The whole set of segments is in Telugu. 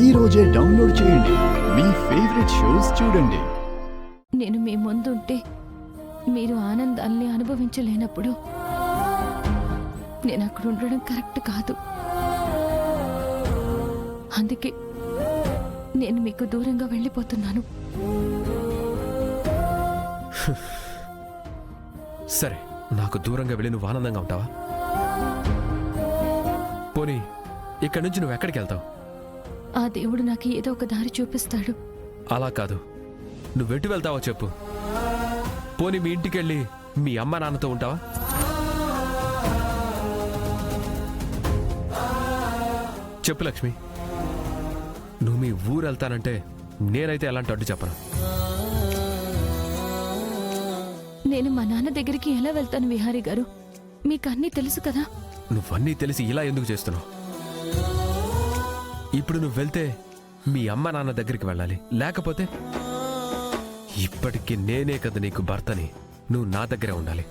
ఈ రోజే డౌన్లోడ్ చేయండి. మీ ఫేవరెట్ షోస్ చూడండి. నేను మీ ముందుంటే మీరు ఆనందాల్ని అనుభవించలేనప్పుడు నేను అక్కడ ఉండడం కరెక్ట్ కాదు. అందుకే నేను మీకు దూరంగా వెళ్ళిపోతున్నాను. సరే, నాకు దూరంగా వెళ్ళి నువ్వు ఆనందంగా ఉంటావా? పోనీ ఇక్కడి నుంచి నువ్వు ఎక్కడికి వెళ్తావు? ఆ దేవుడు నాకు ఏదో ఒక దారి చూపిస్తాడు. అలా కాదు, నువ్వెటు వెళ్తావో చెప్పు. పోనీ మీ ఇంటికి వెళ్ళి మీ అమ్మ నాన్నతో ఉంటావా? చెప్పు లక్ష్మి, నువ్వు మీ ఊరు వెళ్తానంటే నేనైతే ఎలాంటి అడ్డు చెప్పను. నేను మా నాన్న దగ్గరికి ఎలా వెళ్తాను విహారీ గారు? మీకు అన్నీ తెలుసు కదా. నువ్వన్నీ తెలిసి ఇలా ఎందుకు చేస్తున్నావు? ఇప్పుడు నువ్వు వెళ్తే మీ అమ్మ నాన్న దగ్గరికి వెళ్ళాలి, లేకపోతే ఇప్పటికీ నేనే కదా నీకు భర్తని, నువ్వు నా దగ్గరే ఉండాలి.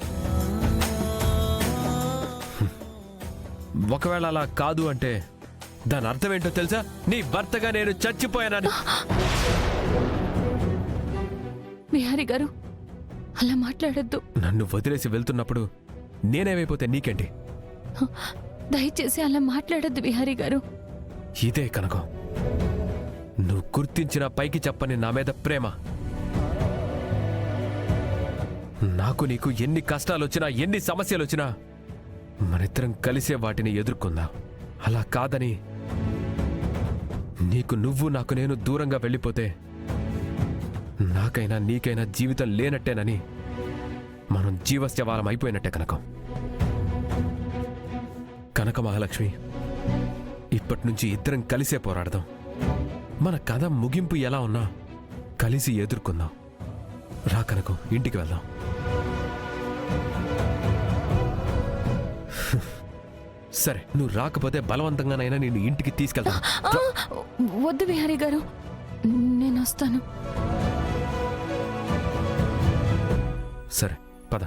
ఒకవేళ అలా కాదు అంటే దాని అర్థం ఏంటో తెలుసా? నీ భర్తగా నేను చచ్చిపోయానని. విహారీ గారు అలా మాట్లాడొద్దు. నన్ను వదిలేసి వెళ్తున్నప్పుడు నేనేమైపోతే నీకేంటి? దయచేసి అలా మాట్లాడొద్దు విహారీ గారు. ఇదే కనుక నువ్వు గుర్తించిన పైకి చెప్పని నా మీద ప్రేమ. నాకు నీకు ఎన్ని కష్టాలు వచ్చినా, ఎన్ని సమస్యలు వచ్చినా మనిద్దరం కలిసే వాటిని ఎదుర్కొందాం. అలా కాదని నీకు నువ్వు, నాకు నేను దూరంగా వెళ్ళిపోతే నాకైనా నీకైనా జీవితం లేనట్టేనని, మనం జీవస్యవాలం అయిపోయినట్టే కనక మహాలక్ష్మి. ఇప్పటి నుంచి ఇద్దరం కలిసే పోరాడదాం. మన కథ ముగింపు ఎలా ఉన్నా కలిసి ఎదుర్కొందాం. రా కనకం, ఇంటికి వెళ్దాం. సరే, నువ్వు రాకపోతే బలవంతంగానైనా నిన్ను ఇంటికి తీసుకెళ్తా. వద్దు విహారీ గారు, నేను వస్తాను. సరే పద.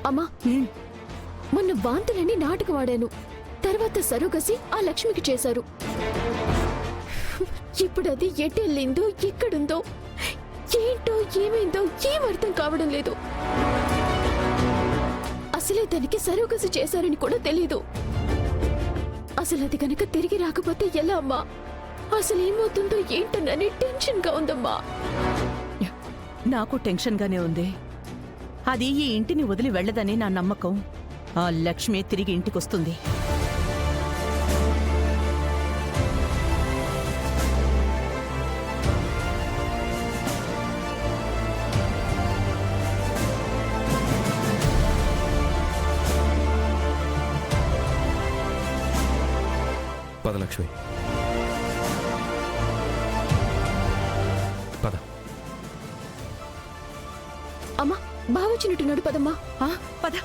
అమ్మా, మొన్న వాంతులని నాటకం ఆడాను. తర్వాత సరోగసి ఆ లక్ష్మికి చేశారు. ఇప్పుడు అది ఎటెళ్ళిందో, ఎక్కడుందో, ఏంటో, ఏమైందో ఏం అర్థం కావడం లేదు. అసలే దానికి సరోగసి చేశారని కూడా తెలీదు. అసలు అది కనుక తిరిగి రాకపోతే ఎలా అమ్మా? అసలు ఏమవుతుందో ఏంటోనని టెన్షన్ గా ఉందమ్మా. నాకు టెన్షన్ గానే ఉంది. అది ఈ ఇంటిని వదిలి వెళ్ళదని నా నమ్మకం. ఆ లక్ష్మి తిరిగి ఇంటికొస్తుంది. పద లక్ష్మి, పద. అమ్మా, బావొచ్చినట్టున్నాడు, పదమ్మా. పద.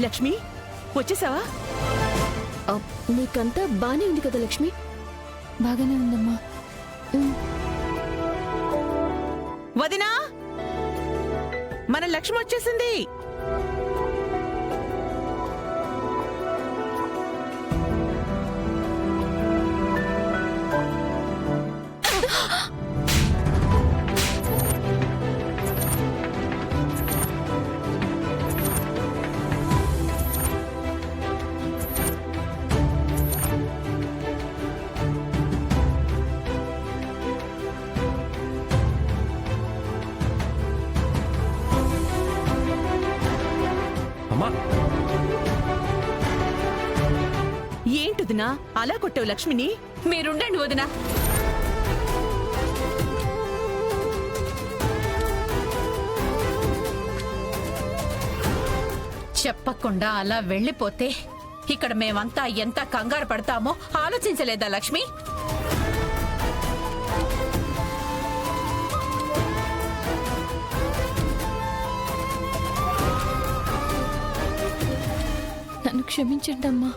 లక్ష్మి, వచ్చేసావా? నీకంతా బానే ఉంది కదా లక్ష్మి? బాగానే ఉందమ్మా. వదినా, మన లక్ష్మి వచ్చేసింది. ఏంటొదినా అలా కొట్టావు లక్ష్మిని? మీరుండండి వదినా. చెప్పకుండా అలా వెళ్ళిపోతే ఇక్కడ మేమంతా ఎంత కంగారు పడతామో ఆలోచించలేదా లక్ష్మి? నన్ను క్షమించండి అమ్మా.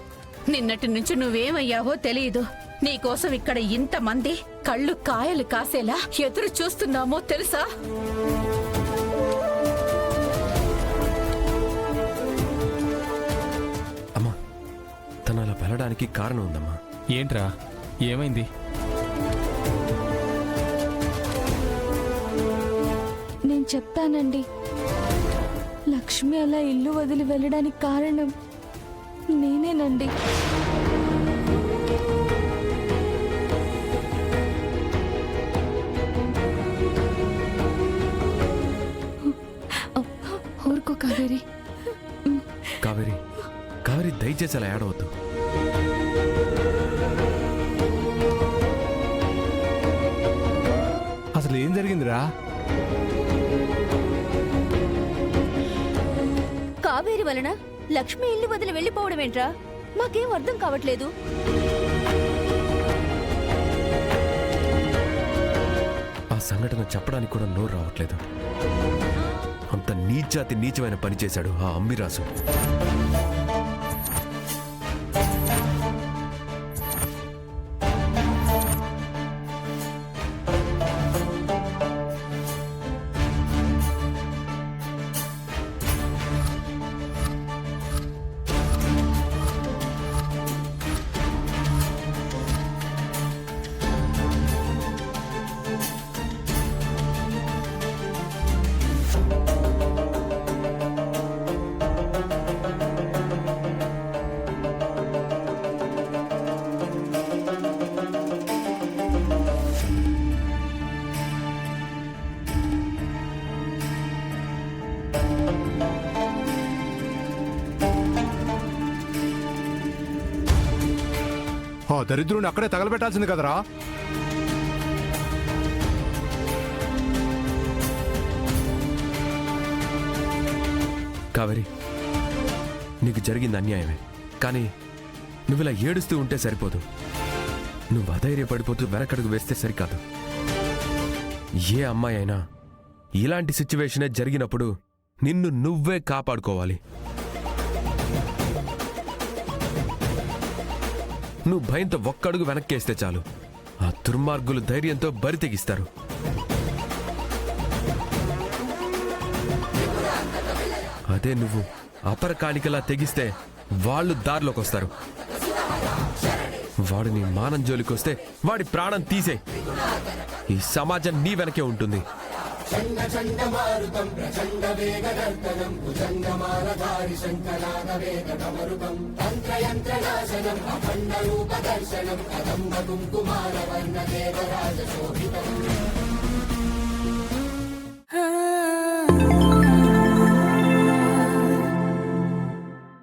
నిన్నటి నుంచి నువ్వేమయ్యావో తెలియదు. నీకోసం ఇక్కడ ఇంతమంది కళ్ళు కాయలు కాసేలా ఎదురు చూస్తున్నామో తెలుసా? అమ్మా, తను అలా వెళ్ళడానికి కారణం ఉందమ్మా. ఏంట్రా ఏమైంది? నేను చెప్తానండి. లక్ష్మి అలా ఇల్లు వదిలి వెళ్ళడానికి కారణం నేనేనండి. ఊరుకో కావేరి. కావేరి, కావేరి, దయచేసి అలా ఏడవద్దు. అసలు ఏం జరిగిందిరా? కావేరి వలన లక్ష్మి ఇల్లు వదిలి వెళ్ళిపోవడం ఏంట్రా? మాకేం అర్థం కావట్లేదు. ఆ సంఘటన చెప్పడానికి కూడా నోరు రావట్లేదు. అంత నీచాతి నీచమైన పని చేశాడు ఆ అంబిరాజు. ఆ దరిద్రుని అక్కడే తగలబెట్టాల్సింది కదరా. కావేరి, నీకు జరిగింది అన్యాయమే. కానీ నువ్విలా ఏడుస్తూ ఉంటే సరిపోదు. నువ్వు అధైర్యపడిపోతూ వెనకడుగు వేస్తే సరికాదు. ఏ అమ్మాయి అయినా ఇలాంటి సిచ్యువేషనే జరిగినప్పుడు నిన్ను నువ్వే కాపాడుకోవాలి. నువ్వు భయంతో ఒక్కడుగు వెనక్కేస్తే చాలు, ఆ దుర్మార్గులు ధైర్యంతో బరి తెగిస్తారు. అదే నువ్వు అపరకానికలా తెగిస్తే వాళ్ళు దారిలోకి వస్తారు. వాడు నీ మానం జోలికొస్తే వాడి ప్రాణం తీసే. ఈ సమాజం నీ వెనకే ఉంటుంది. తంత్రయంత్రనాశనం అఖండ రూప దర్శనం కదంబ కుంకుమార వర్ణ దేవరాజ శోభితం